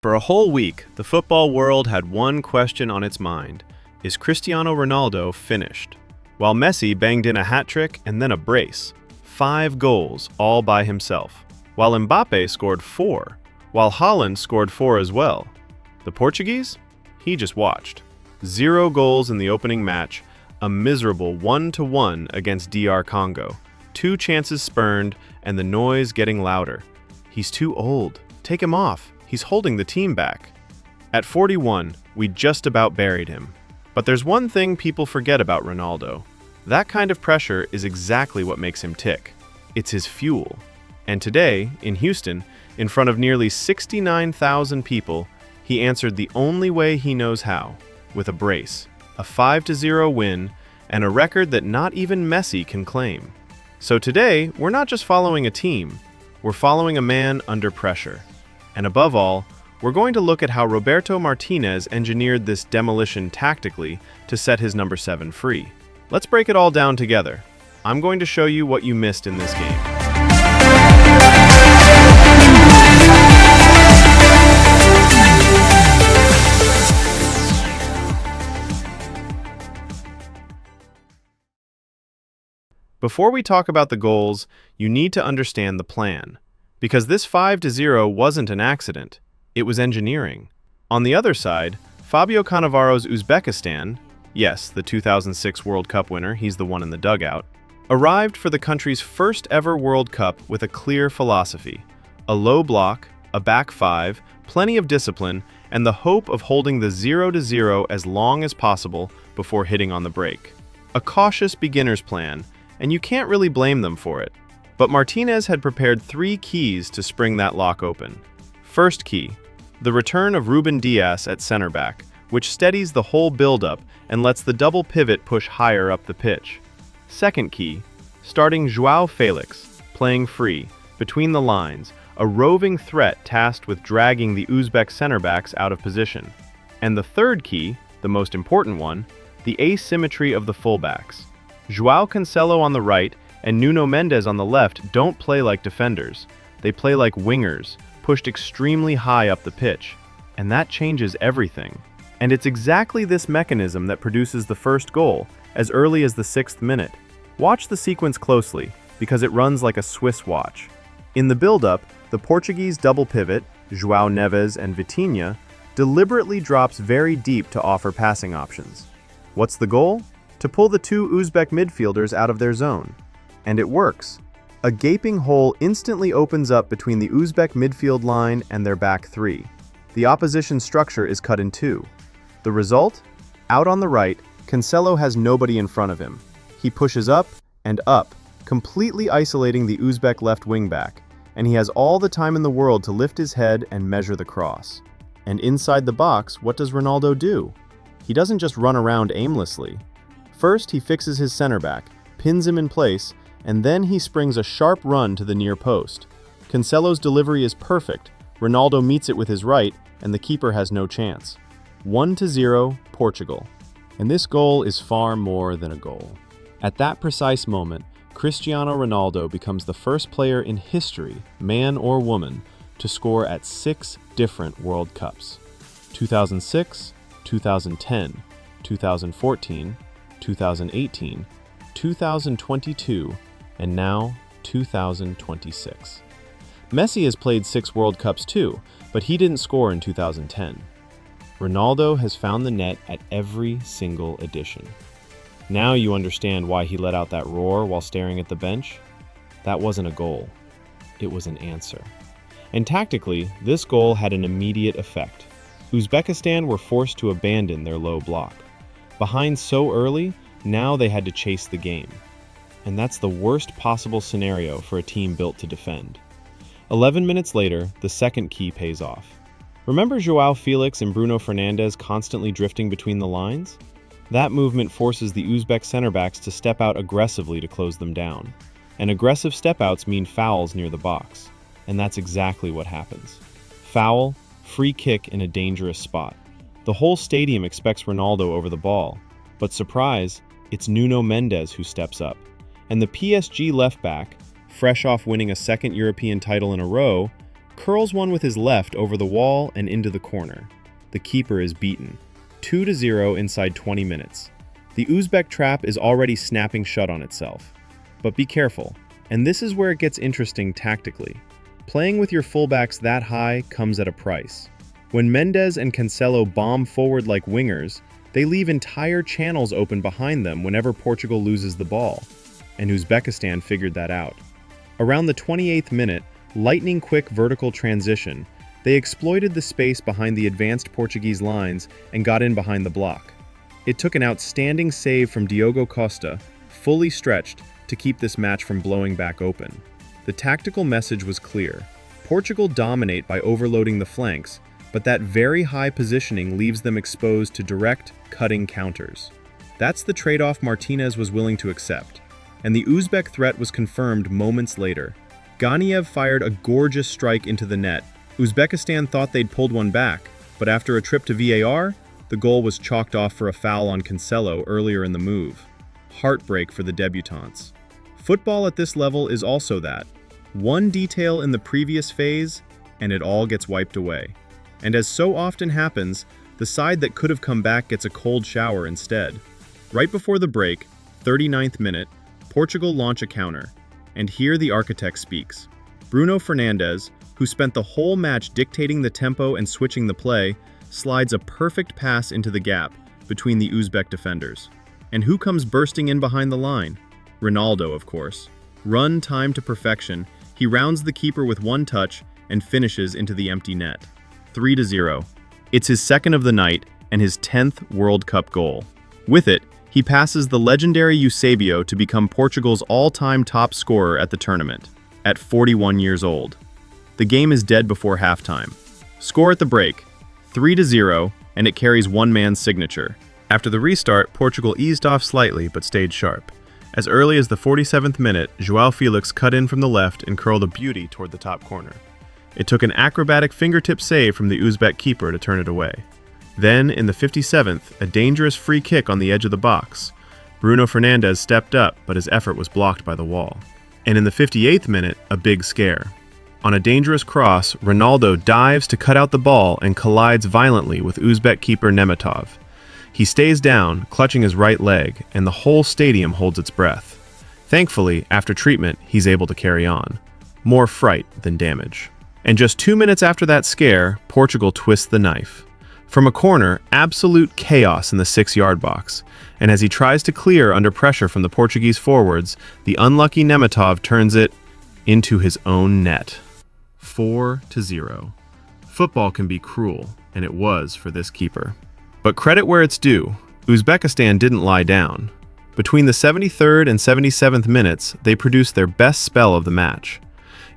For a whole week, the football world had one question on its mind. Is Cristiano Ronaldo finished? While Messi banged in a hat-trick and then a brace. 5 goals, all by himself. While Mbappé scored 4. While Haaland scored 4 as well. The Portuguese? He just watched. 0 goals in the opening match, a miserable 1-1 against DR Congo. 2 chances spurned, and the noise getting louder. He's too old. Take him off. He's holding the team back. At 41, we just about buried him. But there's one thing people forget about Ronaldo. That kind of pressure is exactly what makes him tick. It's his fuel. And today, in Houston, in front of nearly 69,000 people, he answered the only way he knows how, with a brace, a 5-0 win, and a record that not even Messi can claim. So today, we're not just following a team, we're following a man under pressure. And above all, we're going to look at how Roberto Martinez engineered this demolition tactically to set his number 7 free. Let's break it all down together. I'm going to show you what you missed in this game. Before we talk about the goals, you need to understand the plan. Because this 5-0 wasn't an accident, it was engineering. On the other side, Fabio Cannavaro's Uzbekistan, yes, the 2006 World Cup winner, he's the one in the dugout, arrived for the country's first ever World Cup with a clear philosophy. A low block, a back 5, plenty of discipline, and the hope of holding the 0-0 as long as possible before hitting on the break. A cautious beginner's plan, and you can't really blame them for it. But Martinez had prepared 3 keys to spring that lock open. First key, the return of Rúben Dias at center back, which steadies the whole build-up and lets the double pivot push higher up the pitch. Second key, starting João Felix, playing free, between the lines, a roving threat tasked with dragging the Uzbek center backs out of position. And the third key, the most important one, the asymmetry of the fullbacks. João Cancelo on the right and Nuno Mendes on the left don't play like defenders. They play like wingers, pushed extremely high up the pitch. And that changes everything. And it's exactly this mechanism that produces the first goal, as early as the 6th minute. Watch the sequence closely, because it runs like a Swiss watch. In the build-up, the Portuguese double pivot, João Neves and Vitinha, deliberately drops very deep to offer passing options. What's the goal? To pull the 2 Uzbek midfielders out of their zone. And it works. A gaping hole instantly opens up between the Uzbek midfield line and their back 3. The opposition structure is cut in 2. The result? Out on the right, Cancelo has nobody in front of him. He pushes up and up, completely isolating the Uzbek left wing back, and he has all the time in the world to lift his head and measure the cross. And inside the box, what does Ronaldo do? He doesn't just run around aimlessly. First, he fixes his center back, pins him in place, and then he springs a sharp run to the near post. Cancelo's delivery is perfect. Ronaldo meets it with his right, and the keeper has no chance. 1-0, Portugal. And this goal is far more than a goal. At that precise moment, Cristiano Ronaldo becomes the first player in history, man or woman, to score at 6 different World Cups. 2006, 2010, 2014, 2018, 2022, and now 2026. Messi has played 6 World Cups too, but he didn't score in 2010. Ronaldo has found the net at every single edition. Now you understand why he let out that roar while staring at the bench. That wasn't a goal. It was an answer. And tactically, this goal had an immediate effect. Uzbekistan were forced to abandon their low block. Behind so early, now they had to chase the game. And that's the worst possible scenario for a team built to defend. 11 minutes later, the second key pays off. Remember João Felix and Bruno Fernandes constantly drifting between the lines? That movement forces the Uzbek center backs to step out aggressively to close them down. And aggressive step-outs mean fouls near the box. And that's exactly what happens. Foul, free kick in a dangerous spot. The whole stadium expects Ronaldo over the ball. But surprise, it's Nuno Mendes who steps up. And the PSG left back, fresh off winning a second European title in a row, curls one with his left over the wall and into the corner. The keeper is beaten. 2-0 inside 20 minutes. The Uzbek trap is already snapping shut on itself. But be careful, and this is where it gets interesting tactically. Playing with your fullbacks that high comes at a price. When Mendes and Cancelo bomb forward like wingers, they leave entire channels open behind them whenever Portugal loses the ball, and Uzbekistan figured that out. Around the 28th minute, lightning-quick vertical transition, they exploited the space behind the advanced Portuguese lines and got in behind the block. It took an outstanding save from Diogo Costa, fully stretched, to keep this match from blowing back open. The tactical message was clear. Portugal dominate by overloading the flanks, but that very high positioning leaves them exposed to direct, cutting counters. That's the trade-off Martinez was willing to accept, and the Uzbek threat was confirmed moments later. Ganiev fired a gorgeous strike into the net. Uzbekistan thought they'd pulled one back, but after a trip to VAR, the goal was chalked off for a foul on Cancelo earlier in the move. Heartbreak for the debutants. Football at this level is also that. One detail in the previous phase, and it all gets wiped away. And as so often happens, the side that could have come back gets a cold shower instead. Right before the break, 39th minute, Portugal launch a counter. And here the architect speaks. Bruno Fernandes, who spent the whole match dictating the tempo and switching the play, slides a perfect pass into the gap between the Uzbek defenders. And who comes bursting in behind the line? Ronaldo, of course. Run time to perfection, he rounds the keeper with one touch and finishes into the empty net. 3-0. It's his second of the night and his 10th World Cup goal. With it, he passes the legendary Eusébio to become Portugal's all-time top scorer at the tournament, at 41 years old. The game is dead before halftime. Score at the break, 3-0, and it carries one man's signature. After the restart, Portugal eased off slightly but stayed sharp. As early as the 47th minute, João Felix cut in from the left and curled a beauty toward the top corner. It took an acrobatic fingertip save from the Uzbek keeper to turn it away. Then, in the 57th, a dangerous free kick on the edge of the box. Bruno Fernandes stepped up, but his effort was blocked by the wall. And in the 58th minute, a big scare. On a dangerous cross, Ronaldo dives to cut out the ball and collides violently with Uzbek keeper Nemetov. He stays down, clutching his right leg, and the whole stadium holds its breath. Thankfully, after treatment, he's able to carry on. More fright than damage. And just 2 minutes after that scare, Portugal twists the knife. From a corner, absolute chaos in the 6-yard box, and as he tries to clear under pressure from the Portuguese forwards, the unlucky Nemetov turns it into his own net. 4-0. Football can be cruel, and it was for this keeper. But credit where it's due, Uzbekistan didn't lie down. Between the 73rd and 77th minutes, they produced their best spell of the match.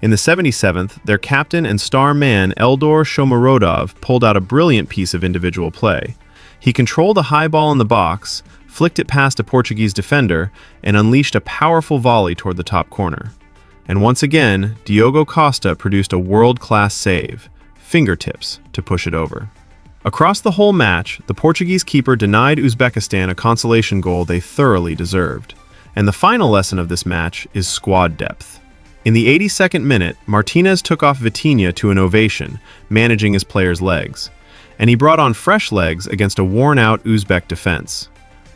In the 77th, their captain and star man Eldor Shomurodov pulled out a brilliant piece of individual play. He controlled a high ball in the box, flicked it past a Portuguese defender, and unleashed a powerful volley toward the top corner. And once again, Diogo Costa produced a world-class save, fingertips, to push it over. Across the whole match, the Portuguese keeper denied Uzbekistan a consolation goal they thoroughly deserved. And the final lesson of this match is squad depth. In the 82nd minute, Martinez took off Vitinha to an ovation, managing his players' legs. And he brought on fresh legs against a worn-out Uzbek defense.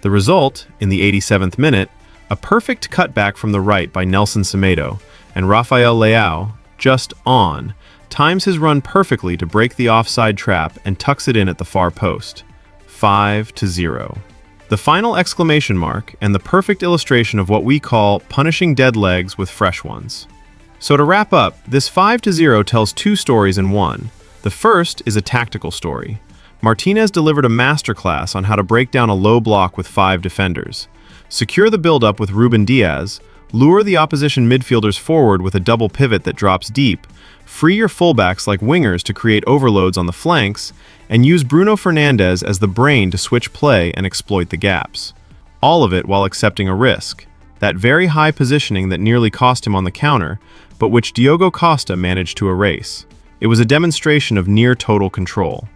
The result, in the 87th minute, a perfect cutback from the right by Nelson Semedo, and Rafael Leão, just on, times his run perfectly to break the offside trap and tucks it in at the far post. 5-0. The final exclamation mark and the perfect illustration of what we call punishing dead legs with fresh ones. So to wrap up, this 5-0 tells two stories in one. The first is a tactical story. Martinez delivered a masterclass on how to break down a low block with 5 defenders, secure the build-up with Rúben Dias, lure the opposition midfielders forward with a double pivot that drops deep, free your fullbacks like wingers to create overloads on the flanks, and use Bruno Fernandes as the brain to switch play and exploit the gaps. All of it while accepting a risk, that very high positioning that nearly cost him on the counter, but which Diogo Costa managed to erase. It was a demonstration of near-total control.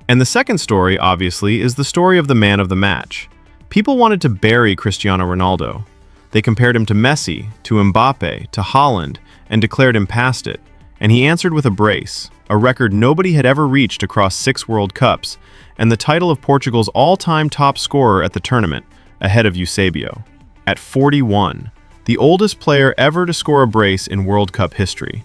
And the second story, obviously, is the story of the man of the match. People wanted to bury Cristiano Ronaldo. They compared him to Messi, to Mbappé, to Haaland, and declared him past it. And he answered with a brace, a record nobody had ever reached across 6 World Cups, and the title of Portugal's all-time top scorer at the tournament, ahead of Eusébio. At 41, the oldest player ever to score a brace in World Cup history.